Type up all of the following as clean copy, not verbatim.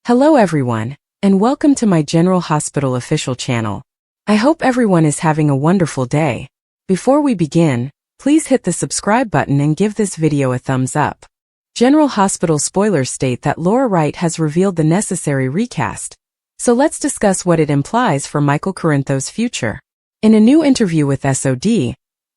Hello everyone, and welcome to my General Hospital official channel. I hope everyone is having a wonderful day. Before we begin, please hit the subscribe button and give this video a thumbs up. General Hospital spoilers state that Laura Wright has revealed the necessary recast. So let's discuss what it implies for Michael Corinthos' future. In a new interview with SOD,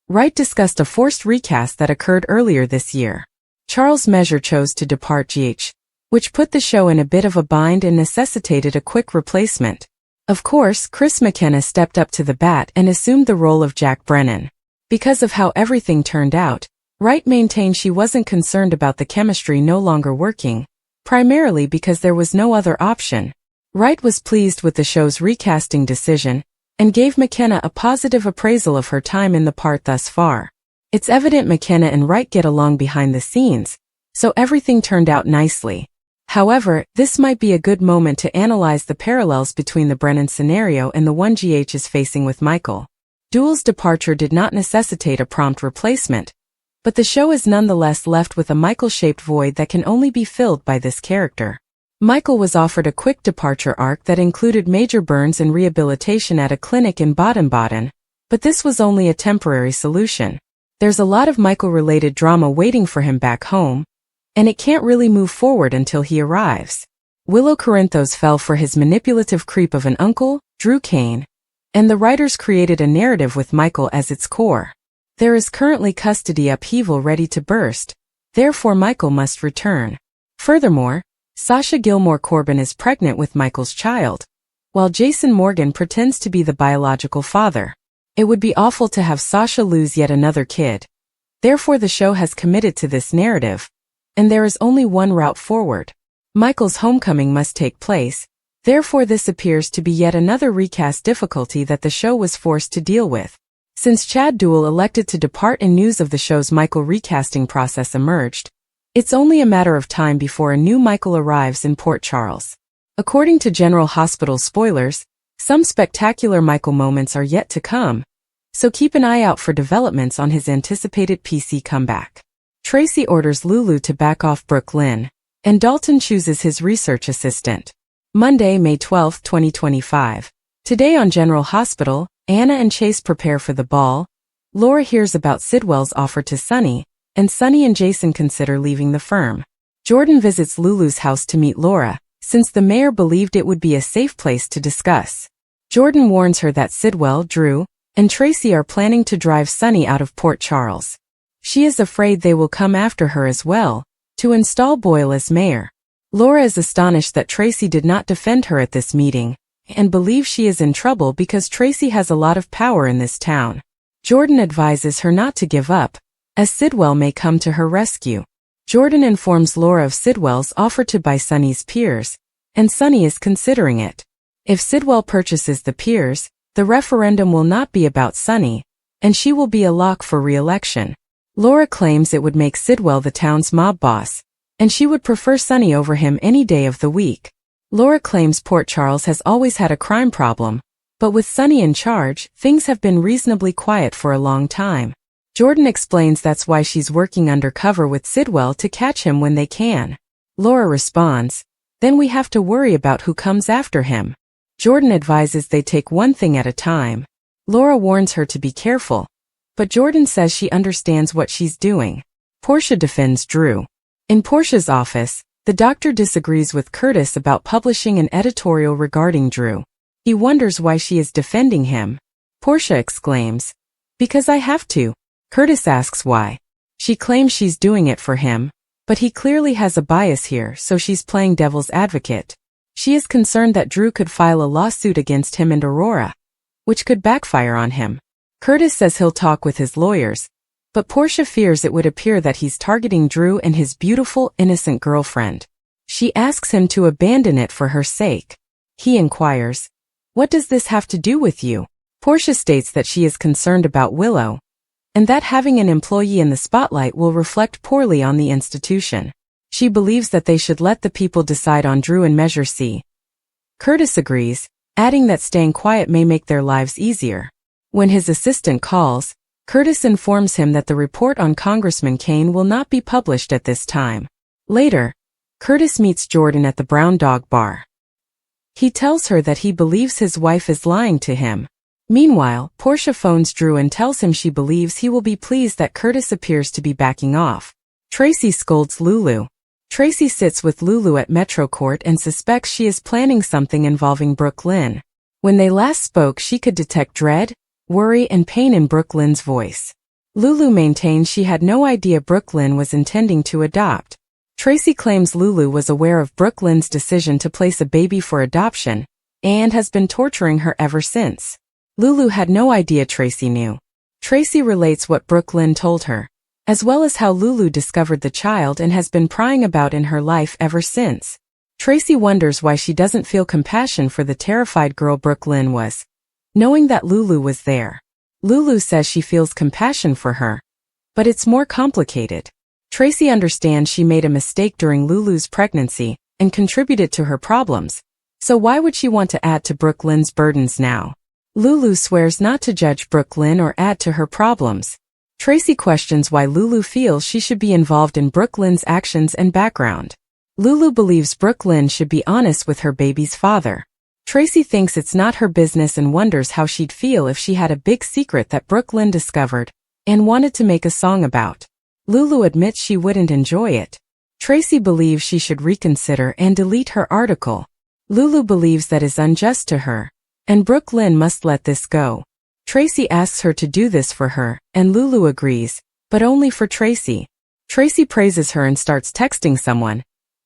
Wright discussed a forced recast that occurred earlier this year. Charles Measure chose to depart GH, which put the show in a bit of a bind and necessitated a quick replacement. Of course, Chris McKenna stepped up to the bat and assumed the role of Jack Brennan. Because of how everything turned out, Wright maintained she wasn't concerned about the chemistry no longer working, primarily because there was no other option. Wright was pleased with the show's recasting decision and gave McKenna a positive appraisal of her time in the part thus far. It's evident McKenna and Wright get along behind the scenes, so everything turned out nicely. However, this might be a good moment to analyze the parallels between the Brennan scenario and the one GH is facing with Michael. Duell's departure did not necessitate a prompt replacement, but the show is nonetheless left with a Michael-shaped void that can only be filled by this character. Michael was offered a quick departure arc that included major burns and rehabilitation at a clinic in Baden-Baden, but this was only a temporary solution. There's a lot of Michael-related drama waiting for him back home, and it can't really move forward until he arrives. Willow Corinthos fell for his manipulative creep of an uncle, Drew Kane, and the writers created a narrative with Michael as its core. There is currently custody upheaval ready to burst, therefore Michael must return. Furthermore, Sasha Gilmore Corbin is pregnant with Michael's child, while Jason Morgan pretends to be the biological father. It would be awful to have Sasha lose yet another kid. Therefore the show has committed to this narrative, and there is only one route forward. Michael's homecoming must take place, therefore this appears to be yet another recast difficulty that the show was forced to deal with. Since Chad Duell elected to depart and news of the show's Michael recasting process emerged, it's only a matter of time before a new Michael arrives in Port Charles. According to General Hospital spoilers, some spectacular Michael moments are yet to come, so keep an eye out for developments on his anticipated PC comeback. Tracy orders Lulu to back off Brooklyn, and Dalton chooses his research assistant. Monday, May 12, 2025. Today on General Hospital, Anna and Chase prepare for the ball. Laura hears about Sidwell's offer to Sunny, and Sunny and Jason consider leaving the firm. Jordan visits Lulu's house to meet Laura, since the mayor believed it would be a safe place to discuss. Jordan warns her that Sidwell, Drew, and Tracy are planning to drive Sunny out of Port Charles. She is afraid they will come after her as well, to install Boyle as mayor. Laura is astonished that Tracy did not defend her at this meeting, and believes she is in trouble because Tracy has a lot of power in this town. Jordan advises her not to give up, as Sidwell may come to her rescue. Jordan informs Laura of Sidwell's offer to buy Sunny's Piers, and Sunny is considering it. If Sidwell purchases the Piers, the referendum will not be about Sunny, and she will be a lock for re-election. Laura claims it would make Sidwell the town's mob boss, and she would prefer Sunny over him any day of the week. Laura claims Port Charles has always had a crime problem, but with Sunny in charge, things have been reasonably quiet for a long time. Jordan explains that's why she's working undercover with Sidwell to catch him when they can. Laura responds, "Then we have to worry about who comes after him." Jordan advises they take one thing at a time. Laura warns her to be careful, but Jordan says she understands what she's doing. Portia defends Drew. In Portia's office, the doctor disagrees with Curtis about publishing an editorial regarding Drew. He wonders why she is defending him. Portia exclaims, "Because I have to." Curtis asks why. She claims she's doing it for him, but he clearly has a bias here, so she's playing devil's advocate. She is concerned that Drew could file a lawsuit against him and Aurora, which could backfire on him. Curtis says he'll talk with his lawyers, but Portia fears it would appear that he's targeting Drew and his beautiful, innocent girlfriend. She asks him to abandon it for her sake. He inquires, "What does this have to do with you?" Portia states that she is concerned about Willow, and that having an employee in the spotlight will reflect poorly on the institution. She believes that they should let the people decide on Drew and Measure C. Curtis agrees, adding that staying quiet may make their lives easier. When his assistant calls, Curtis informs him that the report on Congressman Kane will not be published at this time. Later, Curtis meets Jordan at the Brown Dog Bar. He tells her that he believes his wife is lying to him. Meanwhile, Portia phones Drew and tells him she believes he will be pleased that Curtis appears to be backing off. Tracy scolds Lulu. Tracy sits with Lulu at Metro Court and suspects she is planning something involving Brooklyn. When they last spoke, she could detect dread, worry, and pain in Brooklyn's voice. Lulu maintains she had no idea Brooklyn was intending to adopt. Tracy claims Lulu was aware of Brooklyn's decision to place a baby for adoption, and has been torturing her ever since. Lulu had no idea Tracy knew. Tracy relates what Brooklyn told her, as well as how Lulu discovered the child and has been prying about in her life ever since. Tracy wonders why she doesn't feel compassion for the terrified girl Brooklyn was, knowing that Lulu was there. Lulu says she feels compassion for her, but it's more complicated. Tracy understands she made a mistake during Lulu's pregnancy and contributed to her problems, so why would she want to add to Brooklyn's burdens now? Lulu swears not to judge Brooklyn or add to her problems. Tracy questions why Lulu feels she should be involved in Brooklyn's actions and background. Lulu believes Brooklyn should be honest with her baby's father. Tracy thinks it's not her business and wonders how she'd feel if she had a big secret that Brooklyn discovered and wanted to make a song about. Lulu admits she wouldn't enjoy it. Tracy believes she should reconsider and delete her article. Lulu believes that is unjust to her, and Brooklyn must let this go. Tracy asks her to do this for her, and Lulu agrees, but only for Tracy. Tracy praises her and starts texting someone,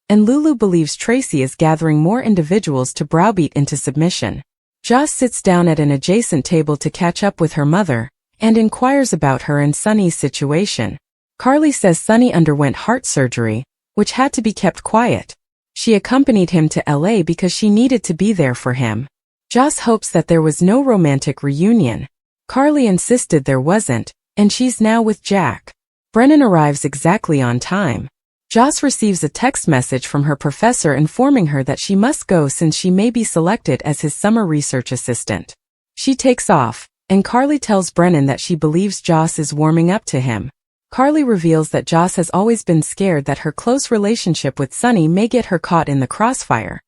and Lulu believes Tracy is gathering more individuals to browbeat into submission. Joss sits down at an adjacent table to catch up with her mother, and inquires about her and Sunny's situation. Carly says Sunny underwent heart surgery, which had to be kept quiet. She accompanied him to LA because she needed to be there for him. Joss hopes that there was no romantic reunion. Carly insisted there wasn't, and she's now with Jack. Brennan arrives exactly on time. Joss receives a text message from her professor informing her that she must go since she may be selected as his summer research assistant. She takes off, and Carly tells Brennan that she believes Joss is warming up to him. Carly reveals that Joss has always been scared that her close relationship with Sunny may get her caught in the crossfire.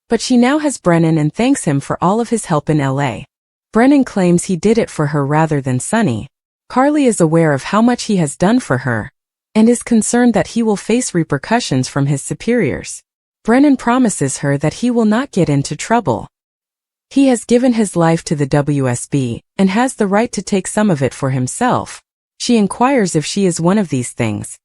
But she now has Brennan and thanks him for all of his help in LA. Brennan claims he did it for her rather than Sunny. Carly is aware of how much he has done for her, and is concerned that he will face repercussions from his superiors. Brennan promises her that he will not get into trouble. He has given his life to the WSB, and has the right to take some of it for himself. She inquires if she is one of these things.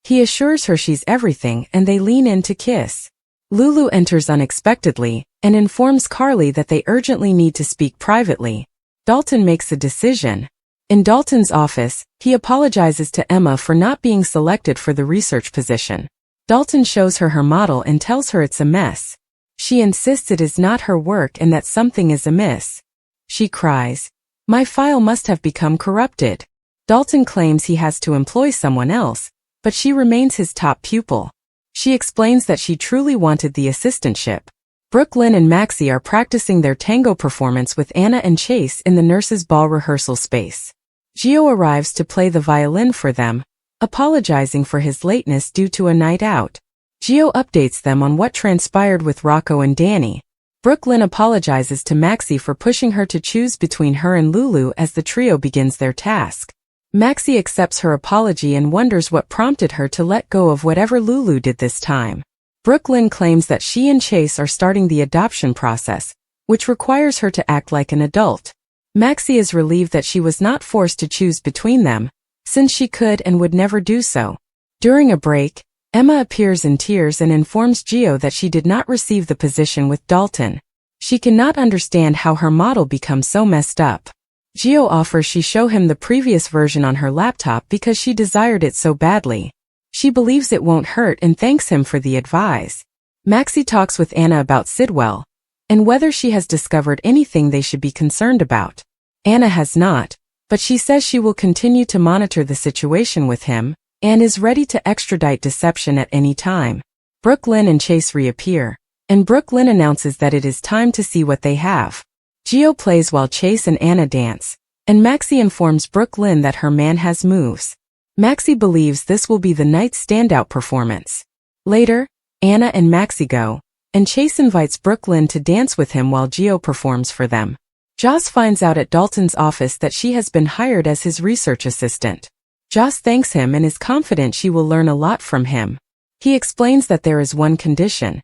He assures her she's everything and they lean in to kiss. Lulu enters unexpectedly, and informs Carly that they urgently need to speak privately. Dalton makes a decision. In Dalton's office, he apologizes to Emma for not being selected for the research position. Dalton shows her her model and tells her it's a mess. She insists it is not her work and that something is amiss. She cries, "My file must have become corrupted." Dalton claims he has to employ someone else, but she remains his top pupil. She explains that she truly wanted the assistantship. Brooklyn and Maxie are practicing their tango performance with Anna and Chase in the nurses' ball rehearsal space. Gio arrives to play the violin for them, apologizing for his lateness due to a night out. Gio updates them on what transpired with Rocco and Danny. Brooklyn apologizes to Maxie for pushing her to choose between her and Lulu as the trio begins their task. Maxie accepts her apology and wonders what prompted her to let go of whatever Lulu did this time. Brooklyn claims that she and Chase are starting the adoption process, which requires her to act like an adult. Maxie is relieved that she was not forced to choose between them, since she could and would never do so. During a break, Emma appears in tears and informs Gio that she did not receive the position with Dalton. She cannot understand how her model becomes so messed up. Gio offers she show him the previous version on her laptop because she desired it so badly. She believes it won't hurt and thanks him for the advice. Maxie talks with Anna about Sidwell, and whether she has discovered anything they should be concerned about. Anna has not, but she says she will continue to monitor the situation with him, and is ready to extradite Deception at any time. Brooklyn and Chase reappear, and Brooklyn announces that it is time to see what they have. Gio plays while Chase and Anna dance, and Maxie informs Brooklyn that her man has moves. Maxie believes this will be the night's standout performance. Later, Anna and Maxie go, and Chase invites Brooklyn to dance with him while Gio performs for them. Joss finds out at Dalton's office that she has been hired as his research assistant. Joss thanks him and is confident she will learn a lot from him. He explains that there is one condition.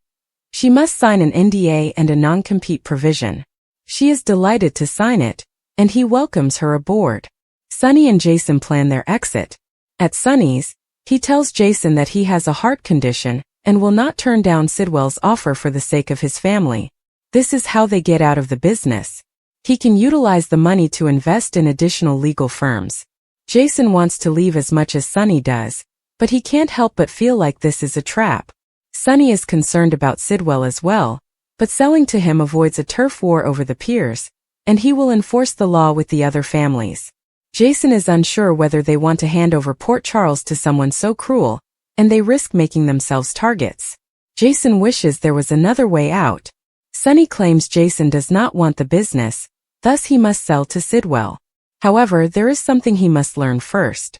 She must sign an NDA and a non-compete provision. She is delighted to sign it, and he welcomes her aboard. Sunny and Jason plan their exit. At Sunny's, he tells Jason that he has a heart condition and will not turn down Sidwell's offer for the sake of his family. This is how they get out of the business. He can utilize the money to invest in additional legal firms. Jason wants to leave as much as Sunny does, but he can't help but feel like this is a trap. Sunny is concerned about Sidwell as well, but selling to him avoids a turf war over the peers, and he will enforce the law with the other families. Jason is unsure whether they want to hand over Port Charles to someone so cruel, and they risk making themselves targets. Jason wishes there was another way out. Sunny claims Jason does not want the business, thus he must sell to Sidwell. However, there is something he must learn first.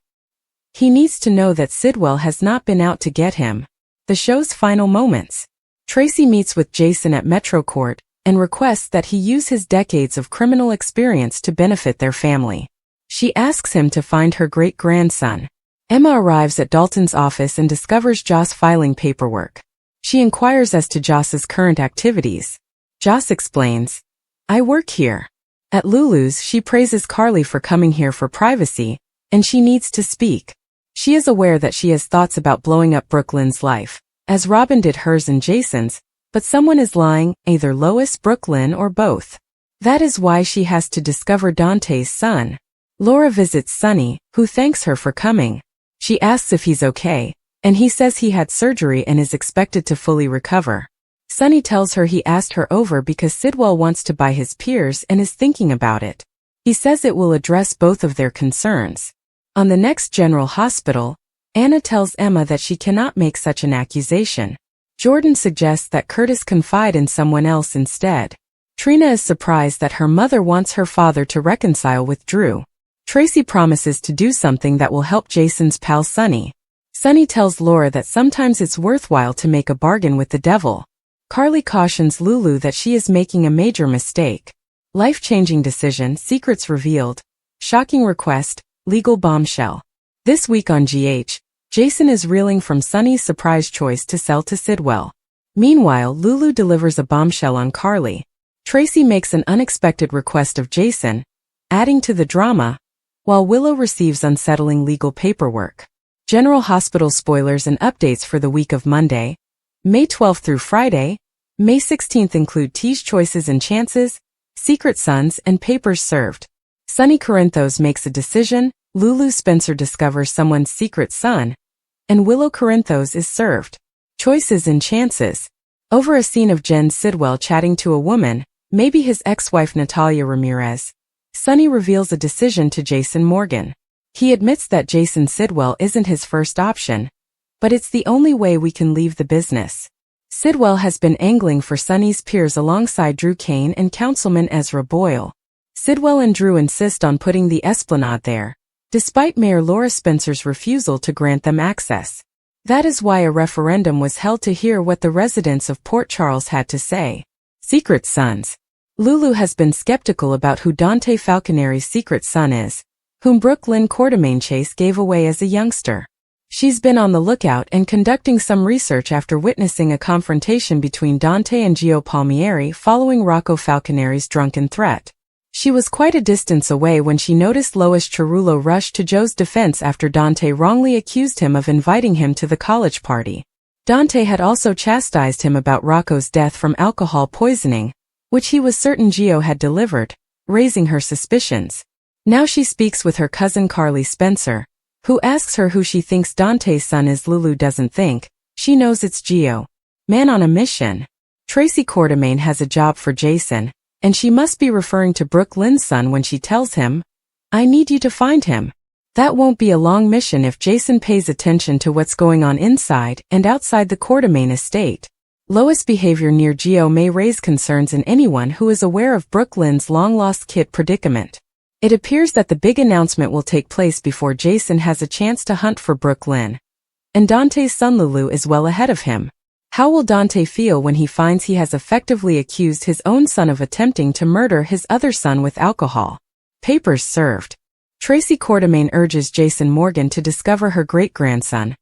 He needs to know that Sidwell has not been out to get him. The show's final moments. Tracy meets with Jason at Metro Court and requests that he use his decades of criminal experience to benefit their family. She asks him to find her great-grandson. Emma arrives at Dalton's office and discovers Joss filing paperwork. She inquires as to Joss's current activities. Joss explains, "I work here." At Lulu's, she praises Carly for coming here for privacy, and she needs to speak. She is aware that she has thoughts about blowing up Brooklyn's life, as Robin did hers and Jason's, but someone is lying, either Lois, Brooklyn, or both. That is why she has to discover Dante's son. Laura visits Sunny, who thanks her for coming. She asks if he's okay, and he says he had surgery and is expected to fully recover. Sunny tells her he asked her over because Sidwell wants to buy his peers and is thinking about it. He says it will address both of their concerns. On the next General Hospital, Anna tells Emma that she cannot make such an accusation. Jordan suggests that Curtis confide in someone else instead. Trina is surprised that her mother wants her father to reconcile with Drew. Tracy promises to do something that will help Jason's pal Sunny. Sunny tells Laura that sometimes it's worthwhile to make a bargain with the devil. Carly cautions Lulu that she is making a major mistake. Life-changing decision, secrets revealed, shocking request, legal bombshell. This week on GH, Jason is reeling from Sunny's surprise choice to sell to Sidwell. Meanwhile, Lulu delivers a bombshell on Carly. Tracy makes an unexpected request of Jason, adding to the drama, while Willow receives unsettling legal paperwork. General Hospital spoilers and updates for the week of Monday, May 12th through Friday, May 16th include T's choices and chances, Secret Sons, and papers served. Sunny Corinthos makes a decision, Lulu Spencer discovers someone's secret son, and Willow Corinthos is served. Choices and chances. Over a scene of Jen Sidwell chatting to a woman, maybe his ex-wife Natalia Ramirez, Sunny reveals a decision to Jason Morgan. He admits that Jason Sidwell isn't his first option, but it's the only way we can leave the business. Sidwell has been angling for Sunny's peers alongside Drew Kane and Councilman Ezra Boyle. Sidwell and Drew insist on putting the Esplanade there, despite Mayor Laura Spencer's refusal to grant them access. That is why a referendum was held to hear what the residents of Port Charles had to say. Secret Sons. Lulu has been skeptical about who Dante Falconeri's secret son is, whom Brooklyn Quartermain Chase gave away as a youngster. She's been on the lookout and conducting some research after witnessing a confrontation between Dante and Gio Palmieri following Rocco Falconeri's drunken threat. She was quite a distance away when she noticed Lois Cerullo rush to Joe's defense after Dante wrongly accused him of inviting him to the college party. Dante had also chastised him about Rocco's death from alcohol poisoning, which he was certain Gio had delivered, raising her suspicions. Now she speaks with her cousin Carly Spencer, who asks her who she thinks Dante's son is. Lulu doesn't think, she knows it's Gio. Man on a mission. Tracy Quartermain has a job for Jason, and she must be referring to Brooklyn's son when she tells him, "I need you to find him." That won't be a long mission if Jason pays attention to what's going on inside and outside the Quartermain estate. Lois' behavior near Gio may raise concerns in anyone who is aware of Brooklyn's long-lost kid predicament. It appears that the big announcement will take place before Jason has a chance to hunt for Brooklyn, and Dante's son Lulu is well ahead of him. How will Dante feel when he finds he has effectively accused his own son of attempting to murder his other son with alcohol? Papers served. Tracy Quartermain urges Jason Morgan to discover her great-grandson,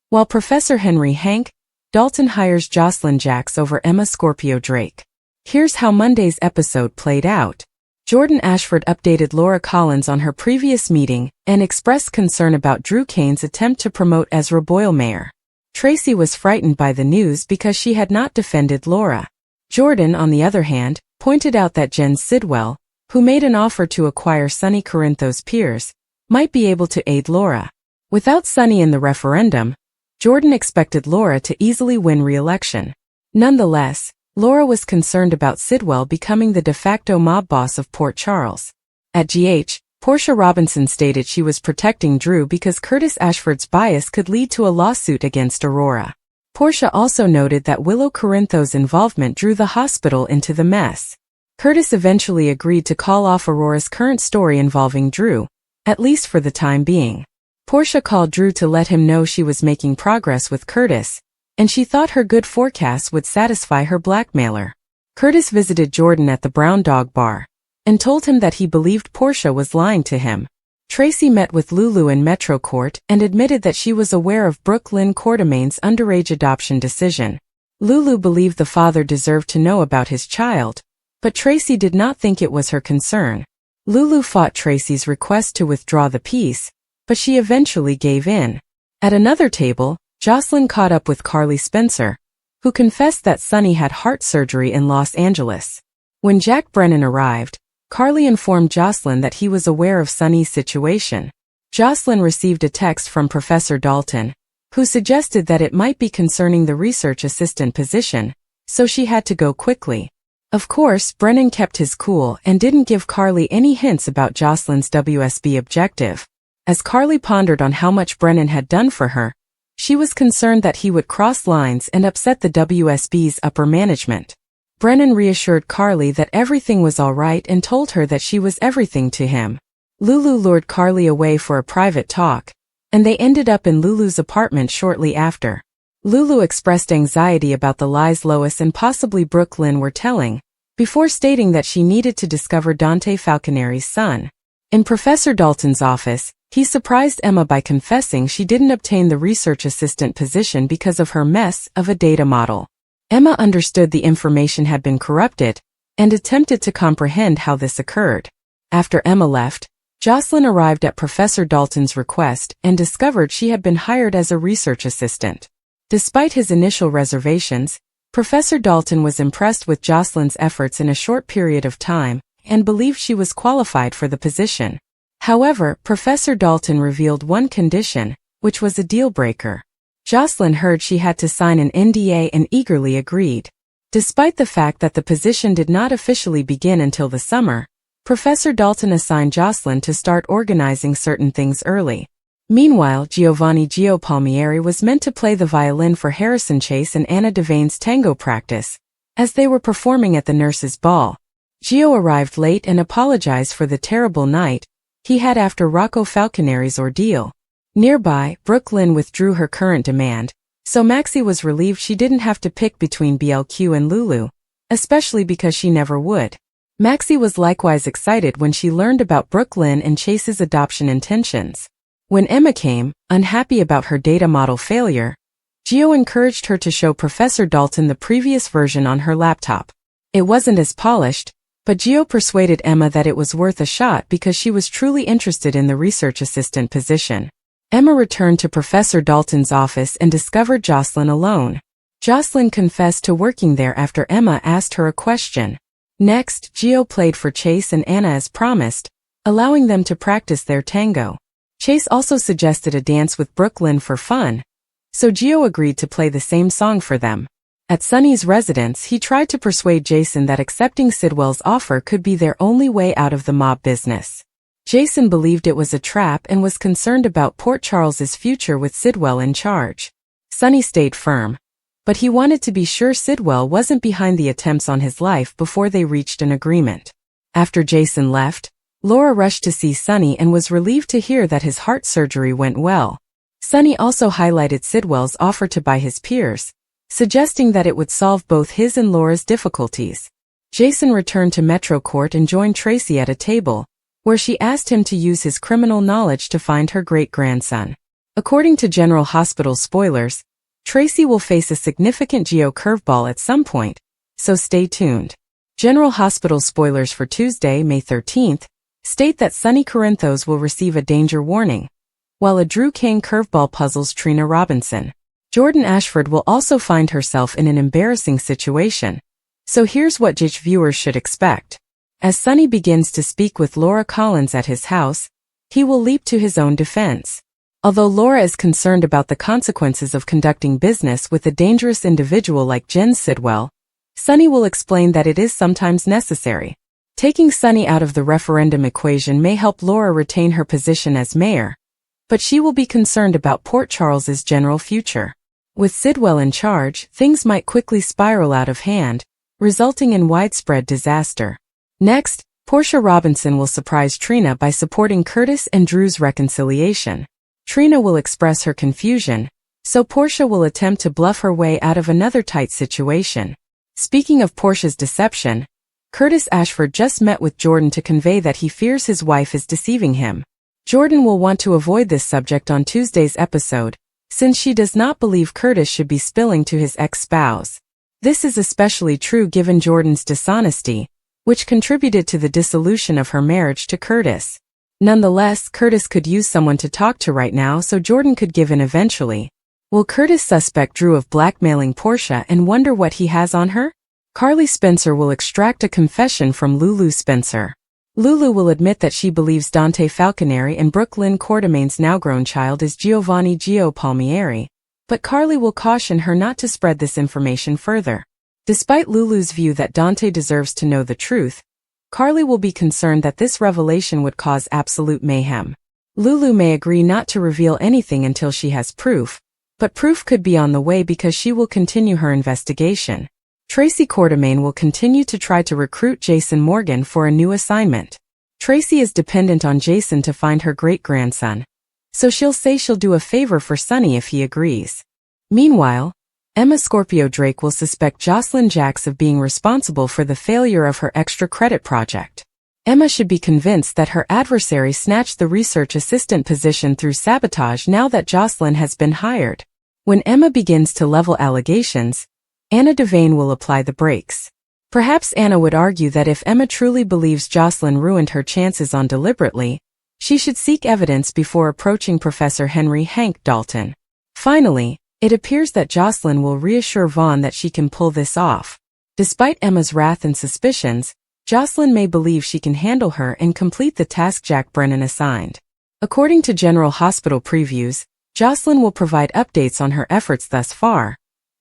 while Professor Henry Hank Dalton hires Jocelyn Jacks over Emma Scorpio Drake. Here's how Monday's episode played out. Jordan Ashford updated Laura Collins on her previous meeting and expressed concern about Drew Kane's attempt to promote Ezra Boyle mayor. Tracy was frightened by the news because she had not defended Laura. Jordan, on the other hand, pointed out that Jen Sidwell, who made an offer to acquire Sonny Corinthos Pierce, might be able to aid Laura. Without Sonny in the referendum, Jordan expected Laura to easily win re-election. Nonetheless, Laura was concerned about Sidwell becoming the de facto mob boss of Port Charles. At GH, Portia Robinson stated she was protecting Drew because Curtis Ashford's bias could lead to a lawsuit against Aurora. Portia also noted that Willow Corinthos' involvement drew the hospital into the mess. Curtis eventually agreed to call off Aurora's current story involving Drew, at least for the time being. Portia called Drew to let him know she was making progress with Curtis, and she thought her good forecasts would satisfy her blackmailer. Curtis visited Jordan at the Brown Dog Bar and told him that he believed Portia was lying to him. Tracy met with Lulu in Metro Court and admitted that she was aware of Brooke Lynn Quartermain's underage adoption decision. Lulu believed the father deserved to know about his child, but Tracy did not think it was her concern. Lulu fought Tracy's request to withdraw the piece, but she eventually gave in. At another table, Jocelyn caught up with Carly Spencer, who confessed that Sonny had heart surgery in Los Angeles. When Jack Brennan arrived, Carly informed Jocelyn that he was aware of Sonny's situation. Jocelyn received a text from Professor Dalton, who suggested that it might be concerning the research assistant position, so she had to go quickly. Of course, Brennan kept his cool and didn't give Carly any hints about Jocelyn's WSB objective. As Carly pondered on how much Brennan had done for her, she was concerned that he would cross lines and upset the WSB's upper management. Brennan reassured Carly that everything was all right and told her that she was everything to him. Lulu lured Carly away for a private talk, and they ended up in Lulu's apartment shortly after. Lulu expressed anxiety about the lies Lois and possibly Brooke Lynn were telling, before stating that she needed to discover Dante Falconeri's son. In Professor Dalton's office, he surprised Emma by confessing she didn't obtain the research assistant position because of her mess of a data model. Emma understood the information had been corrupted and attempted to comprehend how this occurred. After Emma left, Jocelyn arrived at Professor Dalton's request and discovered she had been hired as a research assistant. Despite his initial reservations, Professor Dalton was impressed with Jocelyn's efforts in a short period of time and believed she was qualified for the position. However, Professor Dalton revealed one condition, which was a deal-breaker. Jocelyn heard she had to sign an NDA and eagerly agreed. Despite the fact that the position did not officially begin until the summer, Professor Dalton assigned Jocelyn to start organizing certain things early. Meanwhile, Giovanni Gio Palmieri was meant to play the violin for Harrison Chase and Anna Devane's tango practice, as they were performing at the nurses' ball. Gio arrived late and apologized for the terrible night he had after Rocco Falconeri's ordeal. Nearby, Brooke Lynn withdrew her current demand, so Maxie was relieved she didn't have to pick between BLQ and Lulu, especially because she never would. Maxie was likewise excited when she learned about Brooke Lynn and Chase's adoption intentions. When Emma came, unhappy about her data model failure, Gio encouraged her to show Professor Dalton the previous version on her laptop. It wasn't as polished, but Gio persuaded Emma that it was worth a shot because she was truly interested in the research assistant position. Emma returned to Professor Dalton's office and discovered Jocelyn alone. Jocelyn confessed to working there after Emma asked her a question. Next, Gio played for Chase and Anna as promised, allowing them to practice their tango. Chase also suggested a dance with Brooke Lynn for fun, so Gio agreed to play the same song for them. At Sonny's residence, he tried to persuade Jason that accepting Sidwell's offer could be their only way out of the mob business. Jason believed it was a trap and was concerned about Port Charles's future with Sidwell in charge. Sonny stayed firm, but he wanted to be sure Sidwell wasn't behind the attempts on his life before they reached an agreement. After Jason left, Laura rushed to see Sonny and was relieved to hear that his heart surgery went well. Sonny also highlighted Sidwell's offer to buy his peers, suggesting that it would solve both his and Laura's difficulties. Jason returned to Metro Court and joined Tracy at a table, where she asked him to use his criminal knowledge to find her great-grandson. According to General Hospital spoilers, Tracy will face a significant geo curveball at some point, so stay tuned. General Hospital spoilers for Tuesday, May 13th, state that Sonny Corinthos will receive a danger warning, while a Drew King curveball puzzles Trina Robinson. Jordan Ashford will also find herself in an embarrassing situation. So here's what JH viewers should expect. As Sonny begins to speak with Laura Collins at his house, he will leap to his own defense. Although Laura is concerned about the consequences of conducting business with a dangerous individual like Jen Sidwell, Sonny will explain that it is sometimes necessary. Taking Sonny out of the referendum equation may help Laura retain her position as mayor, but she will be concerned about Port Charles's general future. With Sidwell in charge, things might quickly spiral out of hand, resulting in widespread disaster. Next, Portia Robinson will surprise Trina by supporting Curtis and Drew's reconciliation. Trina will express her confusion, so Portia will attempt to bluff her way out of another tight situation. Speaking of Portia's deception, Curtis Ashford just met with Jordan to convey that he fears his wife is deceiving him. Jordan will want to avoid this subject on Tuesday's episode, since she does not believe Curtis should be spilling to his ex-spouse. This is especially true given Jordan's dishonesty, which contributed to the dissolution of her marriage to Curtis. Nonetheless, Curtis could use someone to talk to right now so Jordan could give in eventually. Will Curtis suspect Drew of blackmailing Portia and wonder what he has on her? Carly Spencer will extract a confession from Lulu Spencer. Lulu will admit that she believes Dante Falconeri and Brooklyn Quartermain's now-grown child is Giovanni Gio Palmieri, but Carly will caution her not to spread this information further. Despite Lulu's view that Dante deserves to know the truth, Carly will be concerned that this revelation would cause absolute mayhem. Lulu may agree not to reveal anything until she has proof, but proof could be on the way because she will continue her investigation. Tracy Quartermain will continue to try to recruit Jason Morgan for a new assignment. Tracy is dependent on Jason to find her great-grandson, so she'll say she'll do a favor for Sonny if he agrees. Meanwhile, Emma Scorpio Drake will suspect Jocelyn Jacks of being responsible for the failure of her extra credit project. Emma should be convinced that her adversary snatched the research assistant position through sabotage now that Jocelyn has been hired. When Emma begins to level allegations, Anna Devane will apply the brakes. Perhaps Anna would argue that if Emma truly believes Jocelyn ruined her chances on deliberately, she should seek evidence before approaching Professor Henry Hank Dalton. Finally, it appears that Jocelyn will reassure Vaughn that she can pull this off. Despite Emma's wrath and suspicions, Jocelyn may believe she can handle her and complete the task Jack Brennan assigned. According to General Hospital previews, Jocelyn will provide updates on her efforts thus far,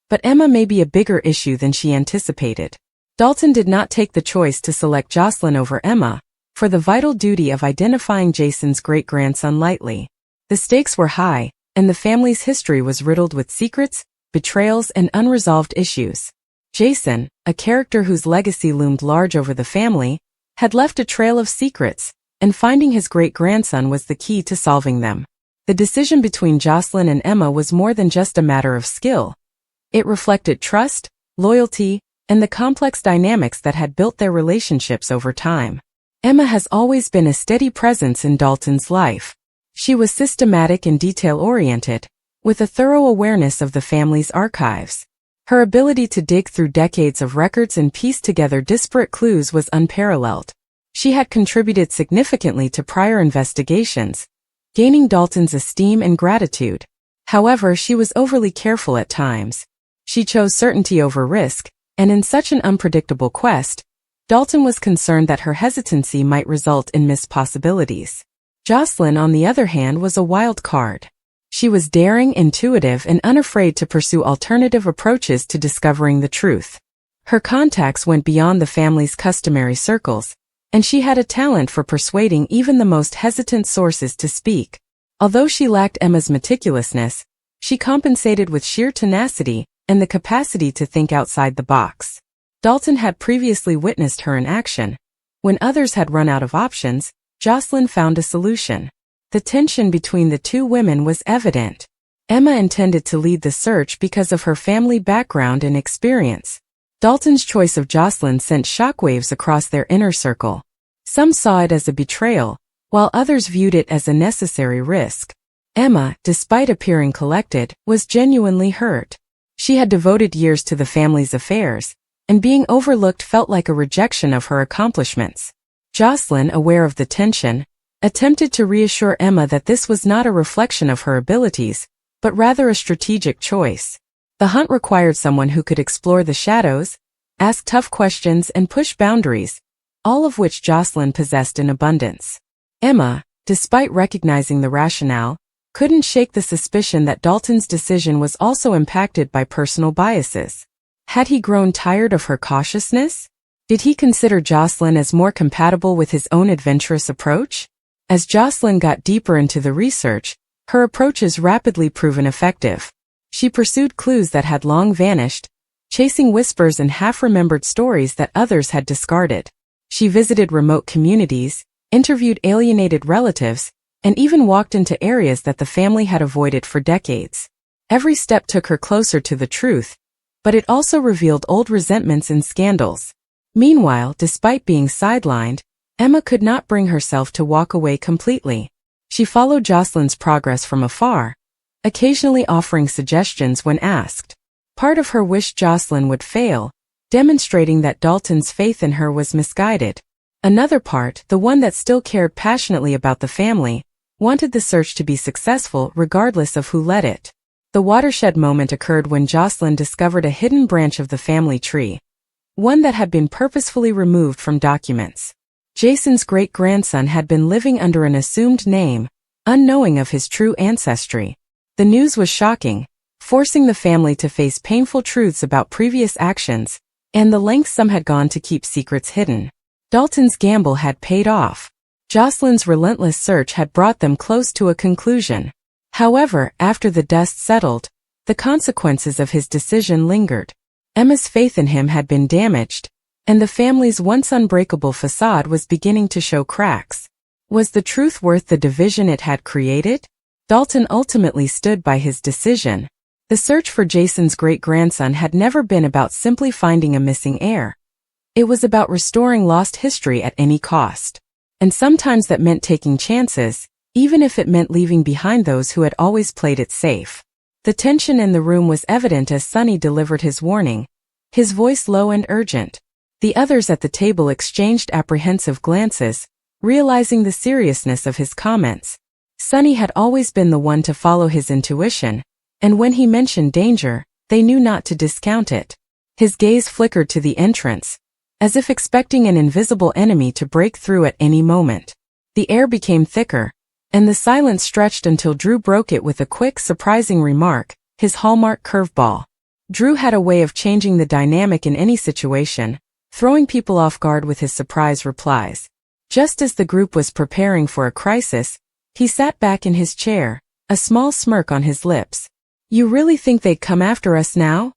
but Emma may be a bigger issue than she anticipated. Dalton did not take the choice to select Jocelyn over Emma for the vital duty of identifying Jason's great-grandson lightly. The stakes were high, and the family's history was riddled with secrets, betrayals, and unresolved issues. Jason, a character whose legacy loomed large over the family, had left a trail of secrets, and finding his great-grandson was the key to solving them. The decision between Jocelyn and Emma was more than just a matter of skill. It reflected trust, loyalty, and the complex dynamics that had built their relationships over time. Emma has always been a steady presence in Dalton's life. She was systematic and detail-oriented, with a thorough awareness of the family's archives. Her ability to dig through decades of records and piece together disparate clues was unparalleled. She had contributed significantly to prior investigations, gaining Dalton's esteem and gratitude. However, she was overly careful at times. She chose certainty over risk, and in such an unpredictable quest, Dalton was concerned that her hesitancy might result in missed possibilities. Jocelyn, on the other hand, was a wild card. She was daring, intuitive, and unafraid to pursue alternative approaches to discovering the truth. Her contacts went beyond the family's customary circles, and she had a talent for persuading even the most hesitant sources to speak. Although she lacked Emma's meticulousness, she compensated with sheer tenacity and the capacity to think outside the box. Dalton had previously witnessed her in action. When others had run out of options, Jocelyn found a solution. The tension between the two women was evident. Emma intended to lead the search because of her family background and experience. Dalton's choice of Jocelyn sent shockwaves across their inner circle. Some saw it as a betrayal, while others viewed it as a necessary risk. Emma, despite appearing collected, was genuinely hurt. She had devoted years to the family's affairs, and being overlooked felt like a rejection of her accomplishments. Jocelyn, aware of the tension, attempted to reassure Emma that this was not a reflection of her abilities, but rather a strategic choice. The hunt required someone who could explore the shadows, ask tough questions and push boundaries, all of which Jocelyn possessed in abundance. Emma, despite recognizing the rationale, couldn't shake the suspicion that Dalton's decision was also impacted by personal biases. Had he grown tired of her cautiousness? Did he consider Jocelyn as more compatible with his own adventurous approach? As Jocelyn got deeper into the research, her approaches rapidly proven effective. She pursued clues that had long vanished, chasing whispers and half-remembered stories that others had discarded. She visited remote communities, interviewed alienated relatives, and even walked into areas that the family had avoided for decades. Every step took her closer to the truth, but it also revealed old resentments and scandals. Meanwhile, despite being sidelined, Emma could not bring herself to walk away completely. She followed Jocelyn's progress from afar, occasionally offering suggestions when asked. Part of her wished Jocelyn would fail, demonstrating that Dalton's faith in her was misguided. Another part, the one that still cared passionately about the family, wanted the search to be successful regardless of who led it. The watershed moment occurred when Jocelyn discovered a hidden branch of the family tree, one that had been purposefully removed from documents. Jason's great-grandson had been living under an assumed name, unknowing of his true ancestry. The news was shocking, forcing the family to face painful truths about previous actions, and the lengths some had gone to keep secrets hidden. Dalton's gamble had paid off. Jocelyn's relentless search had brought them close to a conclusion. However, after the dust settled, the consequences of his decision lingered. Emma's faith in him had been damaged, and the family's once unbreakable facade was beginning to show cracks. Was the truth worth the division it had created? Dalton ultimately stood by his decision. The search for Jason's great-grandson had never been about simply finding a missing heir. It was about restoring lost history at any cost. And sometimes that meant taking chances, even if it meant leaving behind those who had always played it safe. The tension in the room was evident as Sonny delivered his warning, his voice low and urgent. The others at the table exchanged apprehensive glances, realizing the seriousness of his comments. Sonny had always been the one to follow his intuition, and when he mentioned danger, they knew not to discount it. His gaze flickered to the entrance, as if expecting an invisible enemy to break through at any moment. The air became thicker, and the silence stretched until Drew broke it with a quick, surprising remark, his hallmark curveball. Drew had a way of changing the dynamic in any situation, throwing people off guard with his surprise replies. Just as the group was preparing for a crisis, he sat back in his chair, a small smirk on his lips. "You really think they'd come after us now?"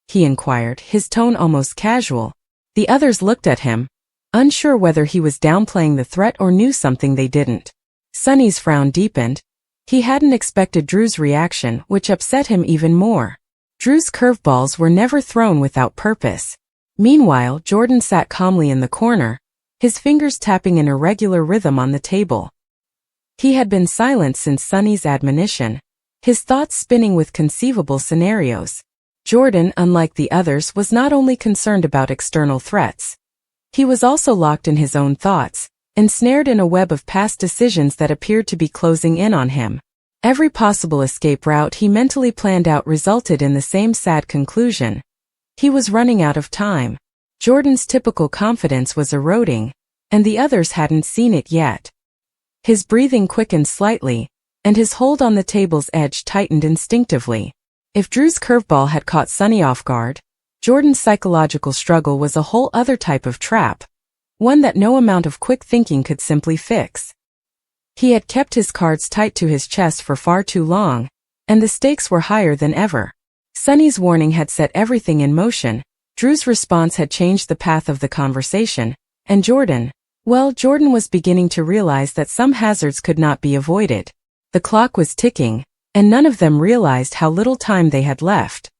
he inquired, his tone almost casual. The others looked at him, unsure whether he was downplaying the threat or knew something they didn't. Sonny's frown deepened. He hadn't expected Drew's reaction, which upset him even more. Drew's curveballs were never thrown without purpose. Meanwhile, Jordan sat calmly in the corner, his fingers tapping in irregular rhythm on the table. He had been silent since Sonny's admonition, his thoughts spinning with conceivable scenarios. Jordan, unlike the others, was not only concerned about external threats. He was also locked in his own thoughts, ensnared in a web of past decisions that appeared to be closing in on him. Every possible escape route he mentally planned out resulted in the same sad conclusion. He was running out of time. Jordan's typical confidence was eroding, and the others hadn't seen it yet. His breathing quickened slightly, and his hold on the table's edge tightened instinctively. If Drew's curveball had caught Sonny off guard, Jordan's psychological struggle was a whole other type of trap, one that no amount of quick thinking could simply fix. He had kept his cards tight to his chest for far too long, and the stakes were higher than ever. Sonny's warning had set everything in motion, Drew's response had changed the path of the conversation, and Jordan was beginning to realize that some hazards could not be avoided. The clock was ticking, and none of them realized how little time they had left.